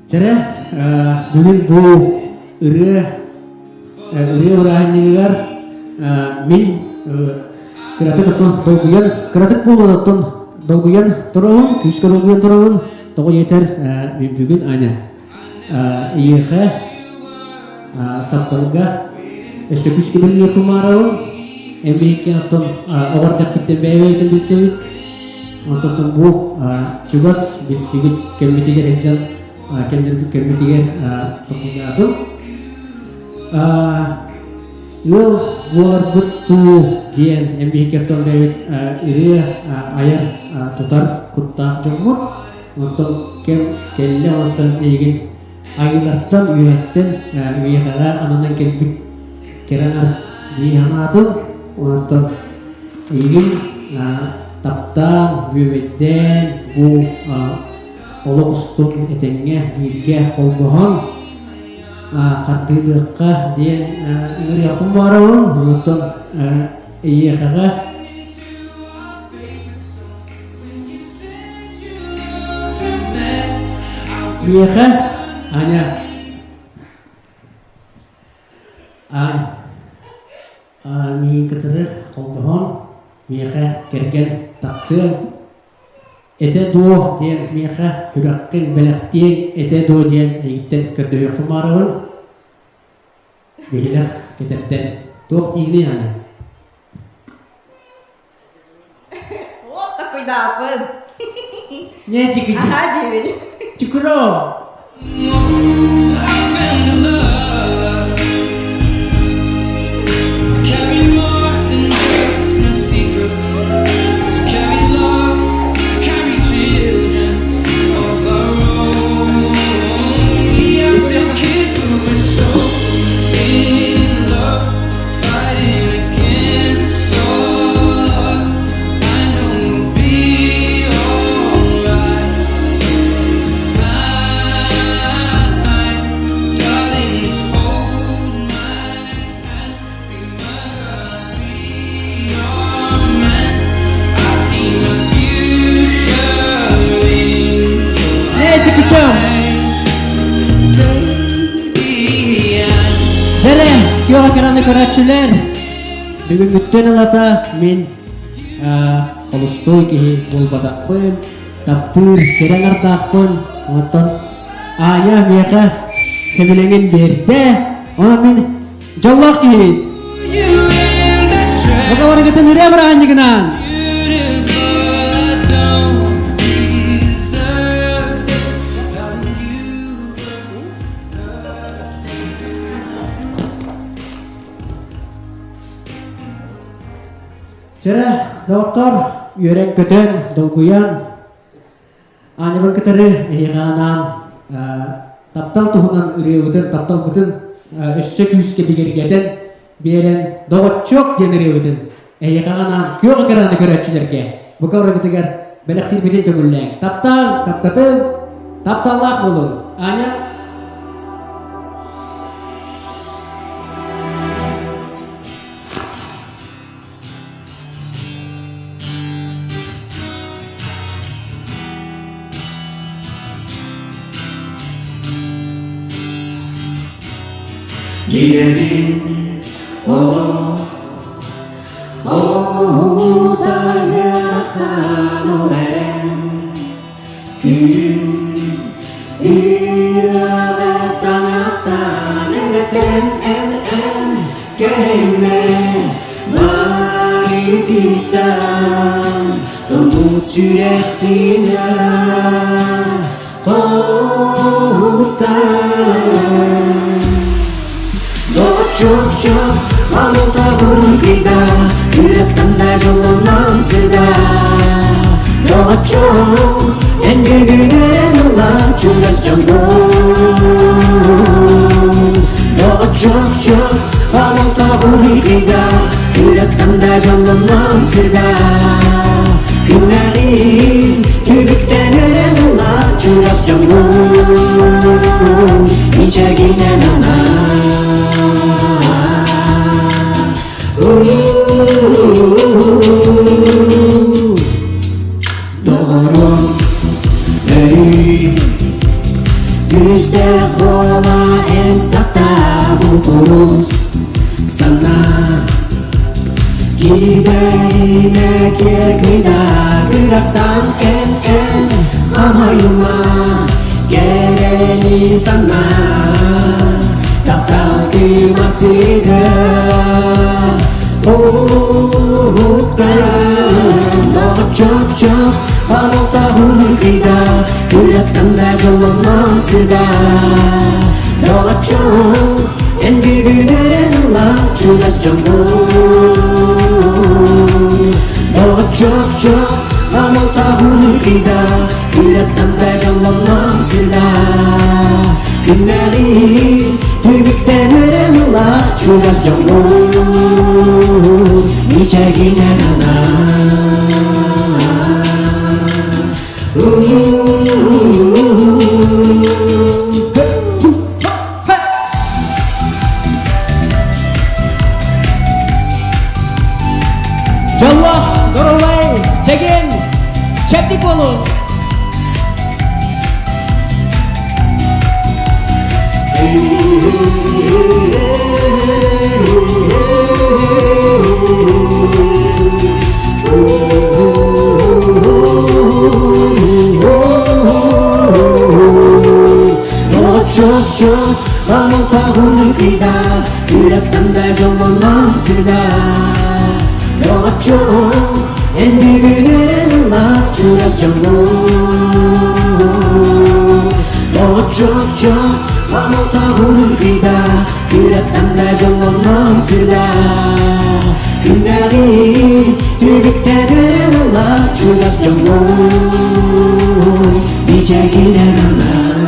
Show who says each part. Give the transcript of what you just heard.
Speaker 1: Cara бүгін бұл ыры ұрағынығығар мен кіратық ұттын долгуян кіратық болуын ұттын долгуян тұрауын, күшкі долгуян тұрауын тоғы етер мен бүгін ана иеға тапталға үші күшкі білге құмарауын әмбейкен ұттын оғардақ күттен бәйбәйтін білсевет ұттын бұл чугас білсевет кәмметегер әджан kendiri kemitiger tokugatım. Yıl bular butu diyen embih kaptan David iri ayar tutar kutah jomut untuk kelle untuk egin aylardan üyetten üyekara ananan kelbik kerenar di hanatum untuk egin taptan üyetten bu Olostun etenge birge kolbohan kartılıkka diye ingri akumarawun unutun iya kakak iya kak hanya mi keterir kolbohan iya kak kergen taksir Ete do diyen miha hürakkin belektiyen ete do diyen eğitten kördüğü kumarağın behilah getirden doğuk tigni yani.
Speaker 2: Oh takut dapet.
Speaker 1: Ne çıkıcı?
Speaker 2: Aha değil.
Speaker 1: Çukuro. Kyo karana karatçılar bugün bütün alata min kolustoy ki bolbatakpın taptır kerengartakpın ondan aya mereka kebilengin berde ona min jawak ki baka wala kita nuriya marahan jignan Cara dokter yurek keten dolguyan anyaban keteri ihkanan taptal tuhunan iriwutin taptal butin eşek yüzke bigirgeten biren doğutçok jeneriwutin ihkanan kyo akaran köretçilerge bu kavra gitigar belektir bitin kömülleng taptal taptatın taptallak bulun anya
Speaker 3: Gidelim utayarkan olen Gün ilave sanattan Engeten en kehme Mari kita Temut sürehtine Kohutan Çok Mamul tahun kita Yürekten yolundan sırda Çok En büyüğün Allah Cümles canım Çok Mamul tahun kita Yürekten yolundan sırda Günlerin Kübükten ölen Allah Cümles canım Nice giden ana Doğru Yüzde bola en satahu kurus sana Gideline kirkida geraktan en amayuma Gereni sana Takal ki masida Cok Walau tahun kita Kulihatkan dah jalan mansida Dolak cok Yang gigit lang Culas jambul Dolak cok Walau tahun kita Kulihatkan dah jalan mansida Kenali Tübük deneren lang Culas jambul Nicaginen anak
Speaker 1: Jallah Doroway Cegin Cepti Pulun
Speaker 3: Cok Walau tahun kita Kulihatkan dah jalan mansida Dolak cok Yang gigit lang Culas jambul Dolak cok Walau tahun kita Kulihatkan dah jalan mansida Kendali Tübük deneren lang Culas jambul Diceginen anak